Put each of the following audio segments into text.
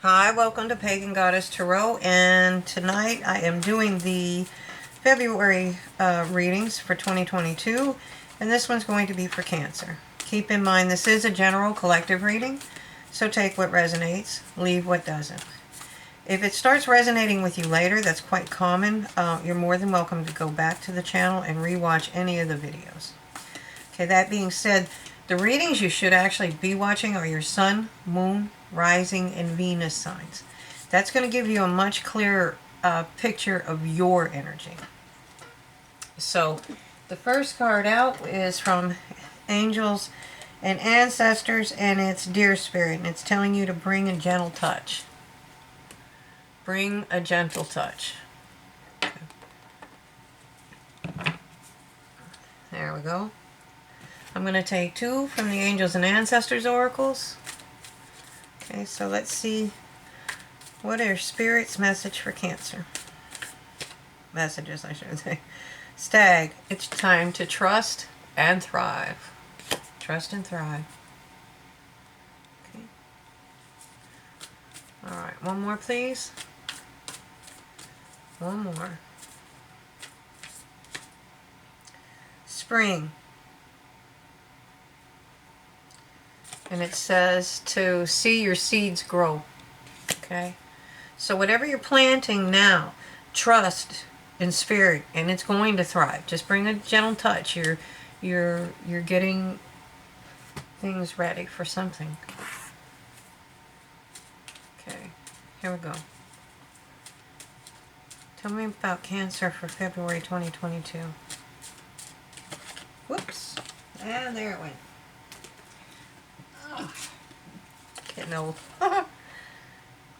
Hi, welcome to Pagan Goddess Tarot, and tonight I am doing the February readings for 2022, and this one's going to be for Cancer. Keep in mind this is a general collective reading, so take what resonates, leave what doesn't. If it starts resonating with you later, that's quite common. You're more than welcome to go back to the channel and rewatch any of the videos. Okay, that being said, the readings you should actually be watching are your Sun, Moon, Rising, and Venus signs. That's going to give you a much clearer picture of your energy. So, the first card out is from Angels and Ancestors, and it's Dear Spirit, and it's telling you to bring a gentle touch. Bring a gentle touch. There we go. I'm going to take two from the Angels and Ancestors oracles. Okay, so let's see what are Spirit's message for Cancer. Messages, I should say. Stag, it's time to trust and thrive. Trust and thrive. Okay. All right, one more, please. One more. Spring. And it says to see your seeds grow. Okay? So whatever you're planting now, trust in Spirit, and it's going to thrive. Just bring a gentle touch. You're getting things ready for something. Okay, here we go. Tell me about Cancer for February 2022. Whoops. And there it went. Oh, getting old.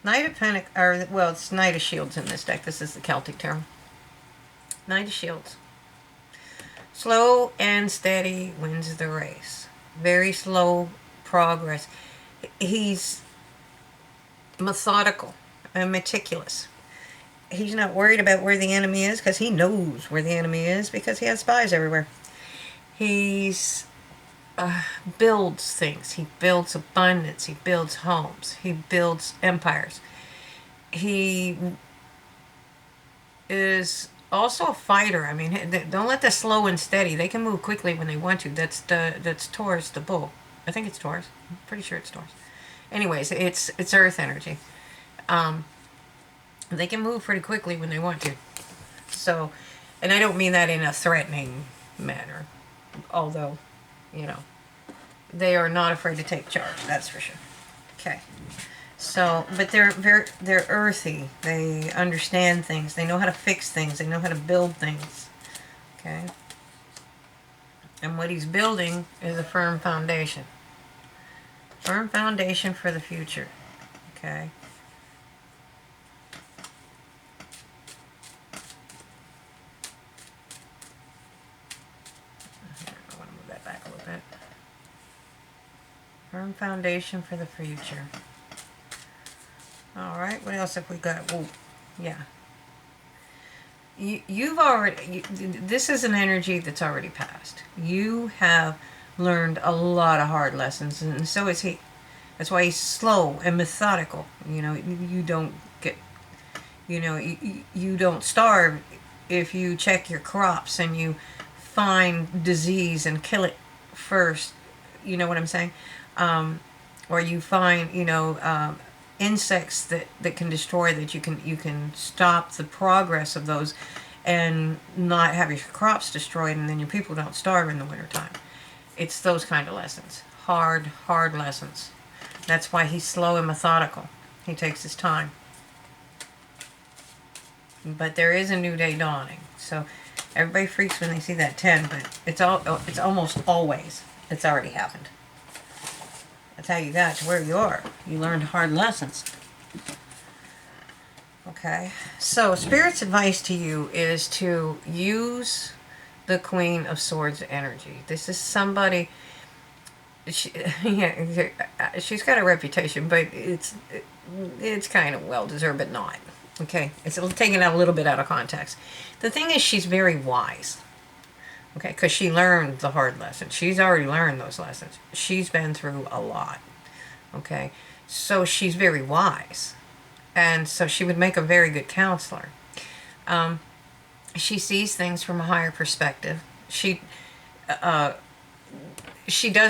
Knight of Pentacles, or well, it's Knight of Shields in this deck. This is the Celtic term. Knight of Shields. Slow and steady wins the race. Very slow progress. He's methodical and meticulous. He's not worried about where the enemy is because he knows where the enemy is because he has spies everywhere. He's builds things. He builds abundance. He builds homes. He builds empires. He is also a fighter. I mean, don't let the slow and steady. They can move quickly when they want to. That's Taurus, the bull. I think it's Taurus. I'm pretty sure it's Taurus. Anyways, it's Earth energy. They can move pretty quickly when they want to. So, and I don't mean that in a threatening manner, although, you know, they are not afraid to take charge. That's for sure. Okay. So, but they're earthy. They understand things. They know how to fix things. They know how to build things. Okay. And what he's building is a firm foundation. Firm foundation for the future. Okay. I want to move that back a little bit. Firm foundation for the future. All right, what else have we got? Oh, yeah. You've already, this is an energy that's already passed. You have learned a lot of hard lessons, and so is he. That's why he's slow and methodical. You know, you don't get, you know, you don't starve if you check your crops and you find disease and kill it first. You know what I'm saying? Or you find, you know, insects that can destroy, that you can stop the progress of those and not have your crops destroyed, and then your people don't starve in the wintertime. It's those kind of lessons. Hard lessons. That's why he's slow and methodical. He takes his time. But there is a new day dawning. So everybody freaks when they see that 10, but it's almost always, it's already happened. That's how you got to where you are. You learned hard lessons. Okay. So, Spirit's advice to you is to use the Queen of Swords energy. This is somebody, yeah, she's got a reputation, but it's kind of well-deserved, but not. Okay. It's taken a little bit out of context. The thing is, she's very wise. Okay, because she learned the hard lessons. She's already learned those lessons. She's been through a lot. Okay, So she's very wise. And so she would make a very good counselor. She sees things from a higher perspective. She does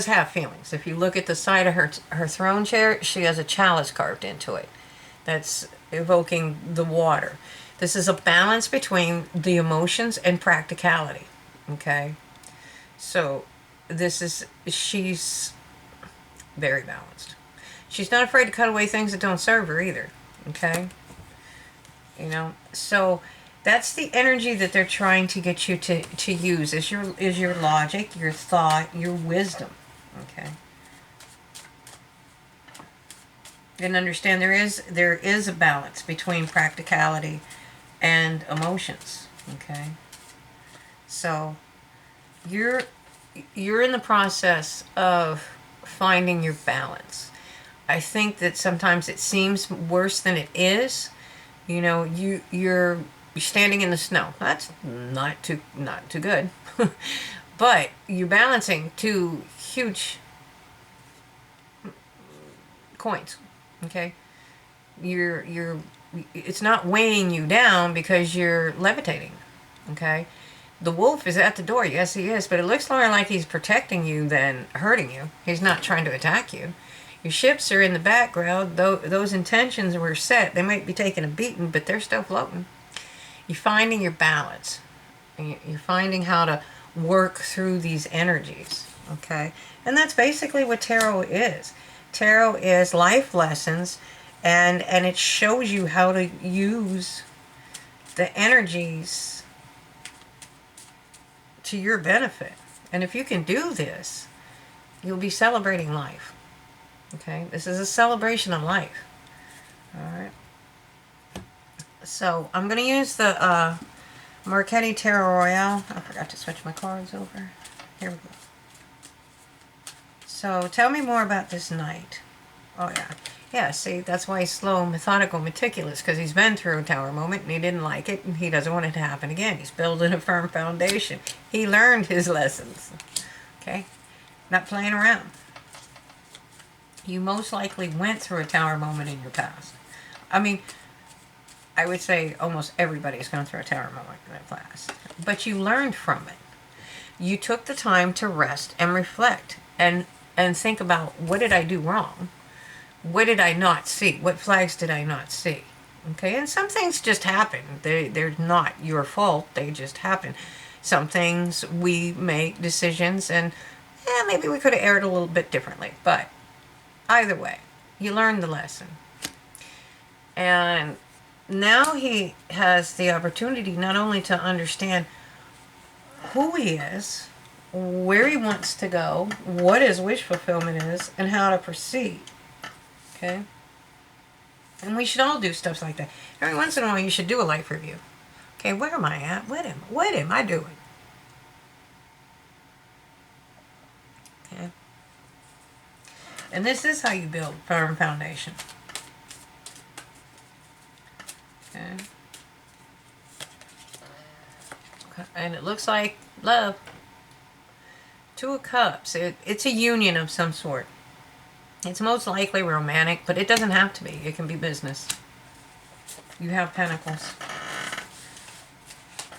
have feelings. If you look at the side of her throne chair, she has a chalice carved into it. That's evoking the water. This is a balance between the emotions and practicality. Okay? So she's very balanced. She's not afraid to cut away things that don't serve her either. Okay? You know, so that's the energy that they're trying to get you to use is your logic, your thought, your wisdom. Okay. And understand there is a balance between practicality and emotions. Okay. So you're in the process of finding your balance. I think that sometimes it seems worse than it is. You know, you're standing in the snow. That's not too good. But you're balancing two huge coins. Okay? It's not weighing you down because you're levitating. Okay? The wolf is at the door. Yes, he is, but it looks more like he's protecting you than hurting you. He's not trying to attack you. Your ships are in the background. Those intentions were set. They might be taking a beating, but they're still floating. You're finding your balance. You're finding how to work through these energies. Okay? And that's basically what tarot is. Tarot is life lessons, and it shows you how to use the energies to your benefit. And if you can do this, you'll be celebrating life. Okay, this is a celebration of life. All right. So I'm going to use the Marchetti Tarot Royale. I forgot to switch my cards over. Here we go. So tell me more about this knight. Oh yeah. Yeah, see, that's why he's slow, methodical, meticulous, because he's been through a tower moment and he didn't like it and he doesn't want it to happen again. He's building a firm foundation. He learned his lessons. Okay? Not playing around. You most likely went through a tower moment in your past. I mean, I would say almost everybody's gone through a tower moment in their past. But you learned from it. You took the time to rest and reflect and think about, what did I do wrong? What did I not see? What flags did I not see? Okay, and some things just happen. They're not your fault. They just happen. Some things we make decisions and maybe we could have aired a little bit differently. But either way, you learned the lesson. And now he has the opportunity not only to understand who he is, where he wants to go, what his wish fulfillment is, and how to proceed. Okay? And we should all do stuff like that. Every once in a while you should do a life review. Okay, where am I at? What am I doing? Okay? And this is how you build firm foundation. Okay? And it looks like love. Two of Cups. It's a union of some sort. It's most likely romantic, but it doesn't have to be. It can be business. You have Pentacles.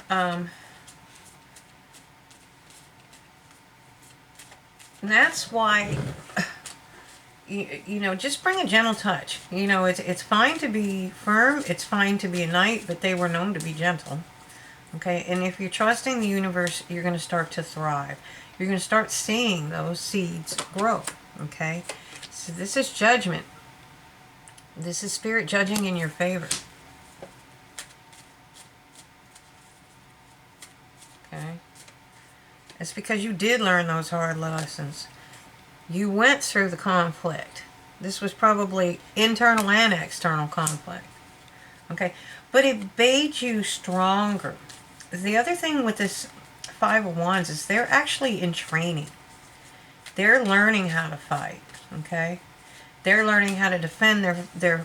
And that's why, you know, just bring a gentle touch. You know, it's fine to be firm. It's fine to be a knight, but they were known to be gentle. Okay, and if you're trusting the universe, you're going to start to thrive. You're going to start seeing those seeds grow. Okay, so this is judgment. This is spirit judging in your favor. Okay, it's because you did learn those hard lessons. You went through the conflict. This was probably internal and external conflict. Okay, but it made you stronger. The other thing with this Five of Wands is they're actually in training. They're learning how to fight. Okay, they're learning how to defend their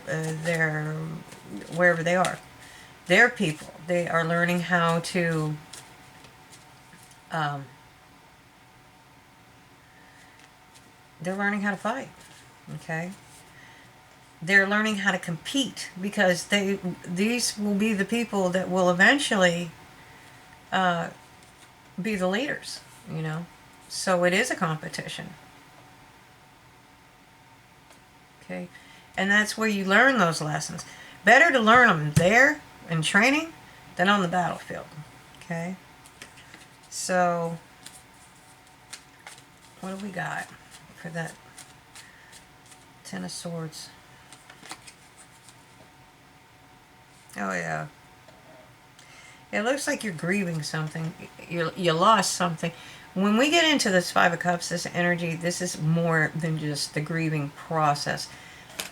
wherever they are. Their people. They are learning how to they're learning how to fight. Okay, they're learning how to compete, because these will be the people that will eventually be the leaders, you know. So it is a competition. Okay. And that's where you learn those lessons. Better to learn them there in training than on the battlefield. Okay. So what do we got for that Ten of Swords? Oh yeah. It looks like you're grieving something. You lost something. When we get into this Five of Cups, this energy, this is more than just the grieving process.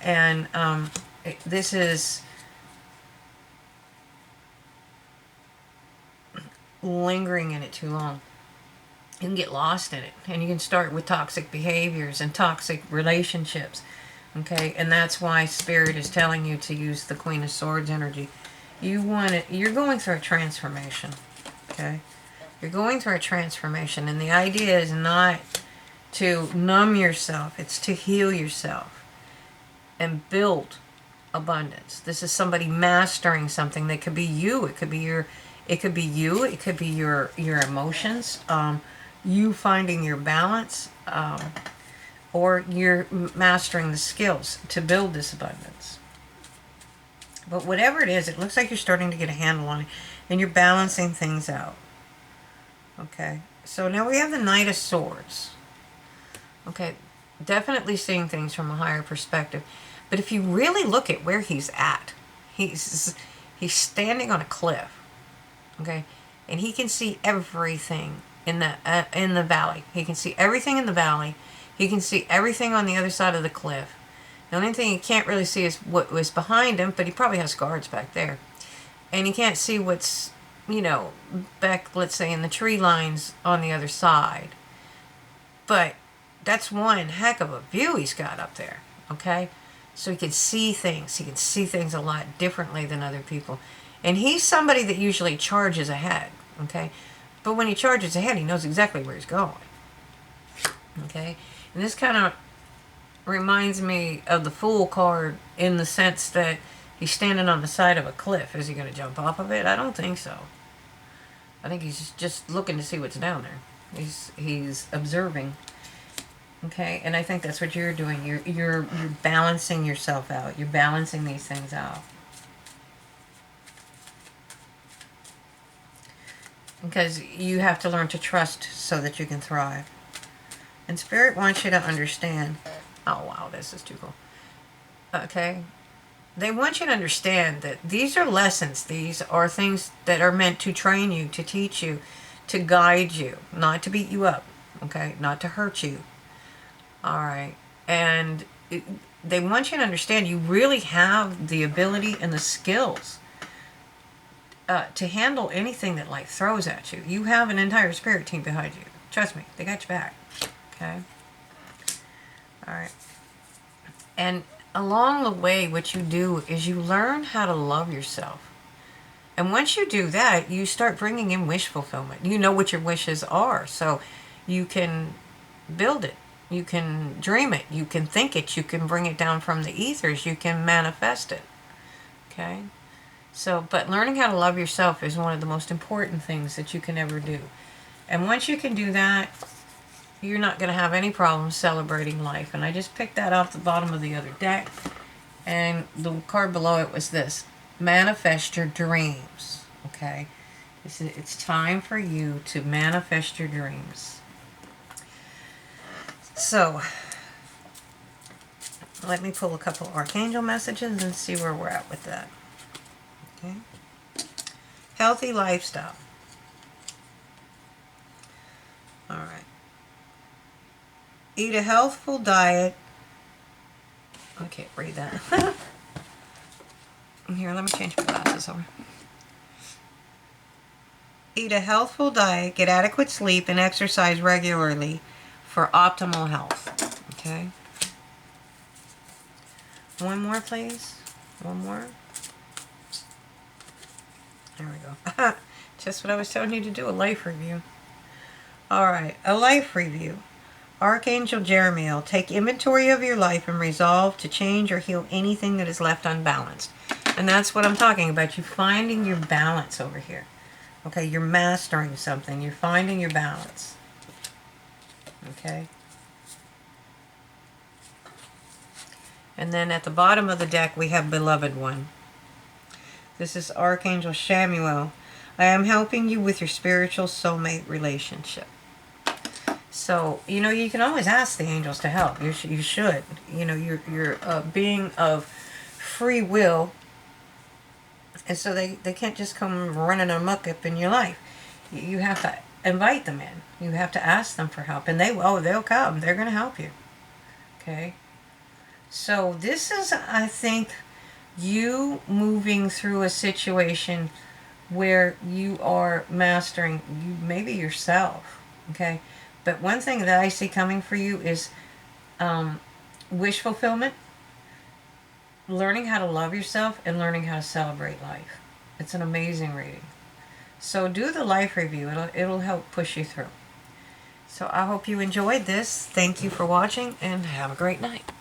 And this is lingering in it too long. You can get lost in it. And you can start with toxic behaviors and toxic relationships. Okay? And that's why Spirit is telling you to use the Queen of Swords energy. You want it. You're going through a transformation. Okay? You're going through a transformation. And the idea is not to numb yourself. It's to heal yourself and build abundance. This is somebody mastering something. That could be you. It could be your. It could be you. It could be your emotions. You finding your balance, or you're mastering the skills to build this abundance. But whatever it is, it looks like you're starting to get a handle on it, and you're balancing things out. Okay. So now we have the Knight of Swords. Okay. Definitely seeing things from a higher perspective. But if you really look at where he's at, he's standing on a cliff. Okay, and he can see everything in the valley. He can see everything in the valley. He can see everything on the other side of the cliff. The only thing he can't really see is what was behind him, but he probably has guards back there. And he can't see what's, you know, back, let's say, in the tree lines on the other side. But that's one heck of a view he's got up there, okay? So he can see things. He can see things a lot differently than other people. And he's somebody that usually charges ahead, okay? But when he charges ahead, he knows exactly where he's going, okay? And this kind of reminds me of the Fool card in the sense that he's standing on the side of a cliff. Is he going to jump off of it? I don't think so. I think he's just looking to see what's down there. He's observing, okay? And I think that's what you're doing. You're balancing yourself out. You're balancing these things out. Because you have to learn to trust so that you can thrive. And Spirit wants you to understand. Oh, wow, this is too cool. Okay. They want you to understand that these are lessons. These are things that are meant to train you, to teach you, to guide you, not to beat you up. Okay. Not to hurt you. All right. And they want you to understand you really have the ability and the skills to handle anything that life throws at you. You have an entire spirit team behind you. Trust me, they got your back. Okay? Alright. And along the way, what you do is you learn how to love yourself. And once you do that, you start bringing in wish fulfillment. You know what your wishes are, so you can build it. You can dream it. You can think it. You can bring it down from the ethers. You can manifest it. Okay? So, but learning how to love yourself is one of the most important things that you can ever do. And once you can do that, you're not going to have any problems celebrating life. And I just picked that off the bottom of the other deck. And the card below it was this. Manifest your dreams. Okay? It's time for you to manifest your dreams. So, let me pull a couple Archangel messages and see where we're at with that. Okay. Healthy lifestyle. All right. Eat a healthful diet. I can't read that. Here, let me change my glasses over. Eat a healthful diet, get adequate sleep, and exercise regularly for optimal health. Okay. One more, please. One more. There we go. Just what I was telling you to do, a life review. All right, a life review. Archangel Jeremiel, take inventory of your life and resolve to change or heal anything that is left unbalanced. And that's what I'm talking about. You finding your balance over here. Okay, you're mastering something. You're finding your balance. Okay. And then at the bottom of the deck, we have Beloved One. This is Archangel Shamuo. I am helping you with your spiritual soulmate relationship. So, you know, you can always ask the angels to help. You should. You know, you're a being of free will. And so they can't just come running amok up in your life. You have to invite them in. You have to ask them for help. And they'll come. They're going to help you. Okay? So this is, I think, you moving through a situation where you are mastering maybe yourself. Okay? But one thing that I see coming for you is wish fulfillment, learning how to love yourself, and learning how to celebrate life. It's an amazing reading. So do the life review. It'll help push you through. So I hope you enjoyed this. Thank you for watching, and have a great night.